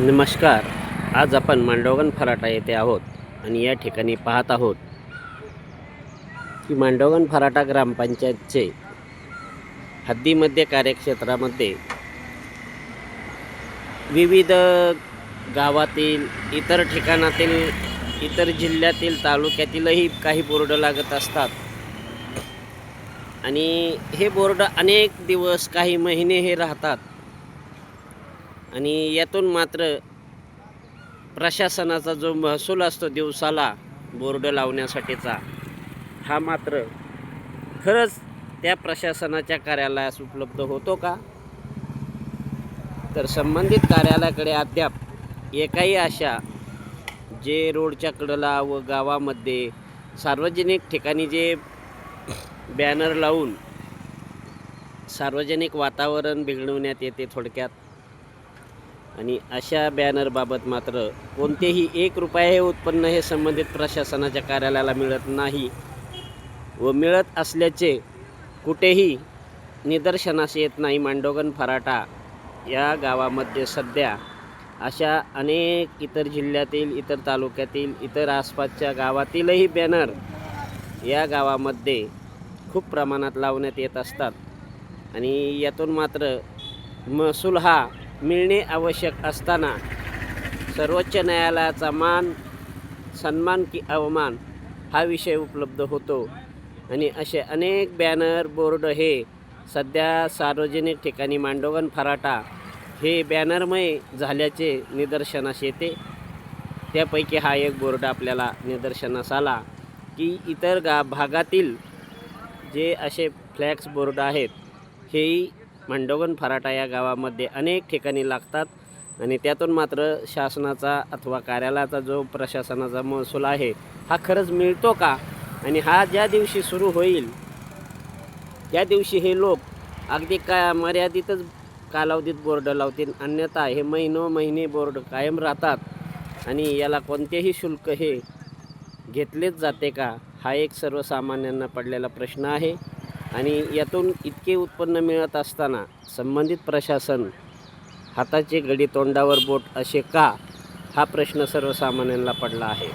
नमस्कार. आज आपण मांडवगण फराटा येथे आहोत आणि या ठिकाणी पाहत आहोत की मांडवगण फराटा ग्रामपंचायतचे हद्दीमध्ये कार्यक्षेत्रामध्ये विविध गावातील, इतर ठिकाणातील, इतर जिल्ह्यातील, तालुक्यातीलही काही बोर्ड लागत असतात आणि हे बोर्ड अनेक दिवस, काही महिने हे राहतात आणि यातून मात्र प्रशासनाचा जो महसूल असतो दिवसाला बोर्ड लावण्यासाठीचा, हा मात्र खरंच त्या प्रशासनाच्या कार्यालयास उपलब्ध होतो का? तर संबंधित कार्यालयाकडे अद्याप एकाही अशा जे रोडच्या कडेला व गावामध्ये सार्वजनिक ठिकाणी जे बॅनर लावून सार्वजनिक वातावरण बिघडवण्यात येते थोडक्यात, आणि अशा बॅनरबाबत मात्र कोणतेही ₹1 हे उत्पन्न हे संबंधित प्रशासनाच्या कार्यालयाला मिळत नाही व मिळत असल्याचे कुठेही निदर्शनास येत नाही. मांडवगण फराटा या गावामध्ये सध्या अशा अनेक इतर जिल्ह्यातील, इतर तालुक्यातील, इतर आसपासच्या गावातीलही बॅनर या गावामध्ये खूप प्रमाणात लावण्यात येत असतात आणि यातून मात्र महसूल हा मिळणे आवश्यक असताना सर्वोच्च न्यायालयाचा सन्मान की अवमान हा विषय उपलब्ध होतो आणि असे अनेक बॅनर बोर्ड हे सध्या सार्वजनिक ठिकाणी मांडवगण फराटा हे बॅनरमय झाल्याचे निदर्शनास येते. त्यापैकी हा एक बोर्ड आपल्याला निदर्शनास आला की इतर भागातील जे असे फ्लॅक्स बोर्ड आहेत हेही मांडवगण फराटा या गावामध्ये अनेक ठिकाणी लागतात आणि त्यातून मात्र शासनाचा अथवा कार्यालयाचा जो प्रशासनाचा महसूल आहे हा खरंच मिळतो का? आणि हा ज्या दिवशी सुरू होईल त्या दिवशी हे लोक अगदी मर्यादितच कालावधीत बोर्ड लावतील, अन्यथा हे महिने बोर्ड कायम राहतात आणि याला कोणतेही शुल्क हे घेतलेच जाते का? हा एक सर्वसामान्यांना पडलेला प्रश्न आहे आणि यातून इतके उत्पन्न मिळत असताना संबंधित प्रशासन हाताचे घडी तोंडावर बोट असे का? हा प्रश्न सर्वसामान्यांना पडला आहे.